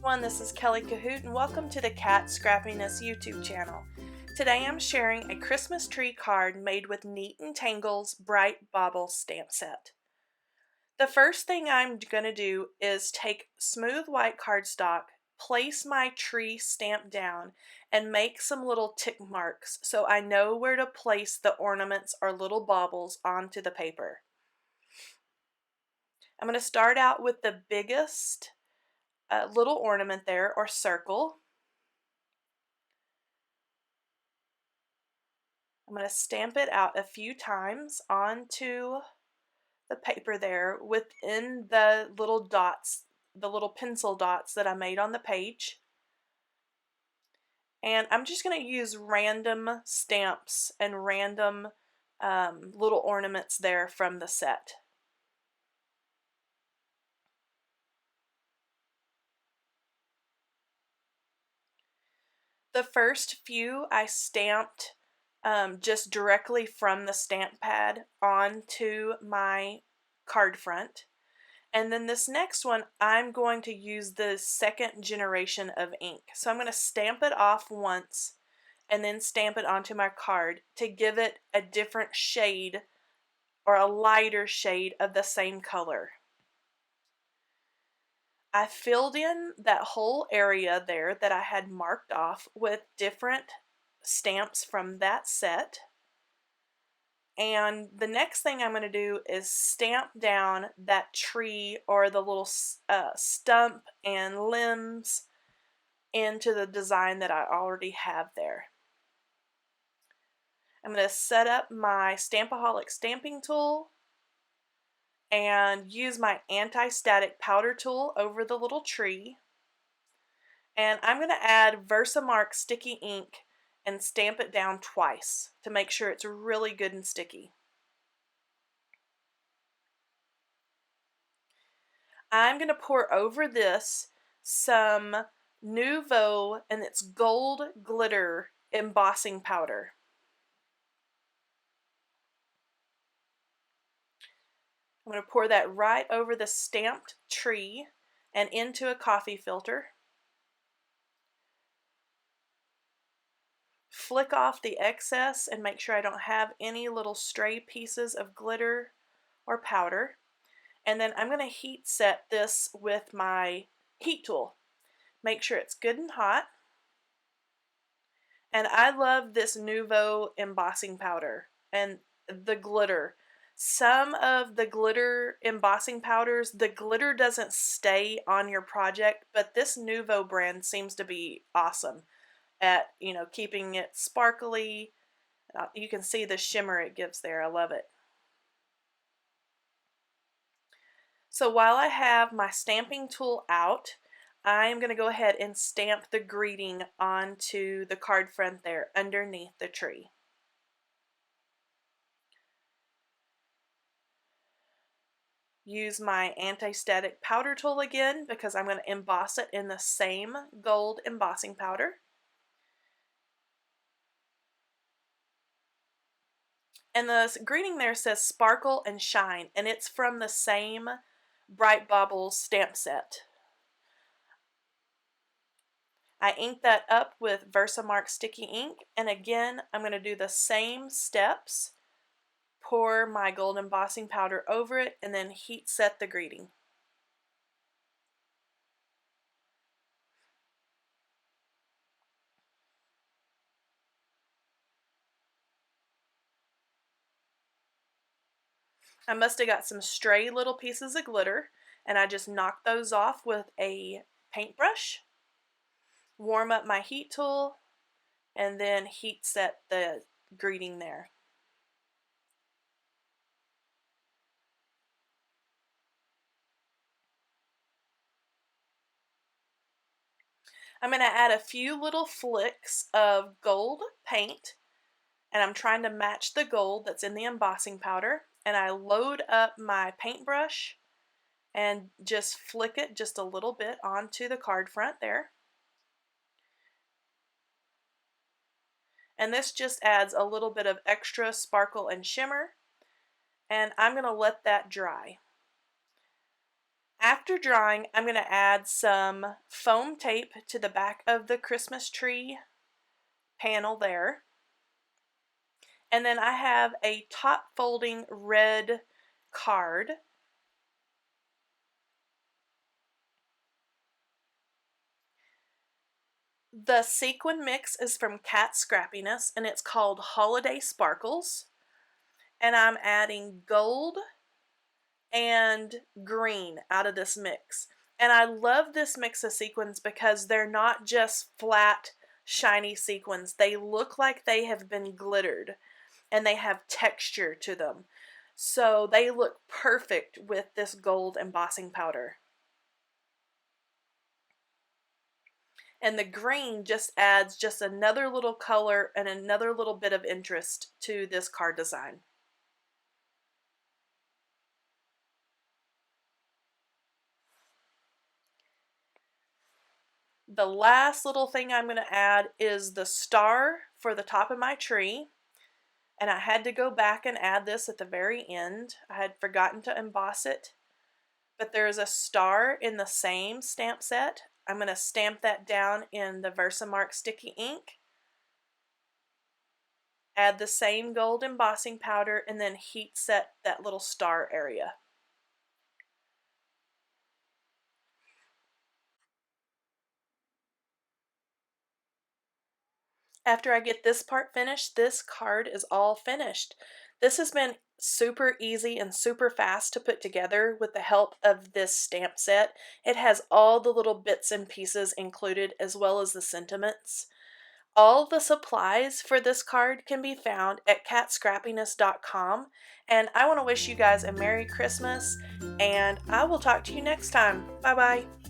everyone, this is Kelly Cahoot and welcome to the Cat Scrappiness YouTube channel. Today I'm sharing a Christmas tree card made with Neat and Tangle's Bright Bauble stamp set. The first thing I'm going to do is take smooth white cardstock, place my tree stamp down, and make some little tick marks so I know where to place the ornaments or little baubles onto the paper. I'm going to start out with the biggest little ornament there, or circle. I'm going to stamp it out a few times onto the paper there within the little dots, the little pencil dots that I made on the page. And I'm just going to use random stamps and random little ornaments there from the set. The first few I stamped just directly from the stamp pad onto my card front. And then this next one, I'm going to use the second generation of ink. So I'm going to stamp it off once and then stamp it onto my card to give it a different shade or a lighter shade of the same color. I filled in that whole area there that I had marked off with different stamps from that set. And the next thing I'm going to do is stamp down that tree or the little stump and limbs into the design that I already have there. I'm going to set up my Stampaholic stamping tool and use my anti-static powder tool over the little tree. And I'm going to add Versamark sticky ink and stamp it down twice to make sure it's really good and sticky. I'm going to pour over this some Nouveau, and it's gold glitter embossing powder. I'm going to pour that right over the stamped tree and into a coffee filter. Flick off the excess and make sure I don't have any little stray pieces of glitter or powder. And then I'm going to heat set this with my heat tool. Make sure it's good and hot. And I love this Nouveau embossing powder and the glitter. Some of the glitter embossing powders, the glitter doesn't stay on your project, but this Nouveau brand seems to be awesome at, keeping it sparkly. You can see the shimmer it gives there. I love it. So while I have my stamping tool out, I'm going to go ahead and stamp the greeting onto the card front there underneath the tree. Use my anti-static powder tool again because I'm going to emboss it in the same gold embossing powder. And the greeting there says Sparkle and Shine, and it's from the same Bright Bauble stamp set. I inked that up with Versamark sticky ink, and again I'm going to do the same steps. Pour my gold embossing powder over it and then heat set the greeting. I must have got some stray little pieces of glitter and I just knocked those off with a paintbrush. Warm up my heat tool and then heat set the greeting there. I'm going to add a few little flicks of gold paint, and I'm trying to match the gold that's in the embossing powder, and I load up my paintbrush and just flick it just a little bit onto the card front there. And this just adds a little bit of extra sparkle and shimmer, and I'm going to let that dry. After drying, I'm going to add some foam tape to the back of the Christmas tree panel there. And then I have a top folding red card. The sequin mix is from Cat Scrappiness and it's called Holiday Sparkles. And I'm adding gold and green out of this mix. And I love this mix of sequins because they're not just flat, shiny sequins. They look like they have been glittered and they have texture to them. So they look perfect with this gold embossing powder. And the green just adds just another little color and another little bit of interest to this card design. The last little thing I'm going to add is the star for the top of my tree. And I had to go back and add this at the very end. I had forgotten to emboss it. But there is a star in the same stamp set. I'm going to stamp that down in the Versamark sticky ink. Add the same gold embossing powder and then heat set that little star area. After I get this part finished, this card is all finished. This has been super easy and super fast to put together with the help of this stamp set. It has all the little bits and pieces included as well as the sentiments. All the supplies for this card can be found at catscrappiness.com, and I want to wish you guys a Merry Christmas, and I will talk to you next time. Bye bye.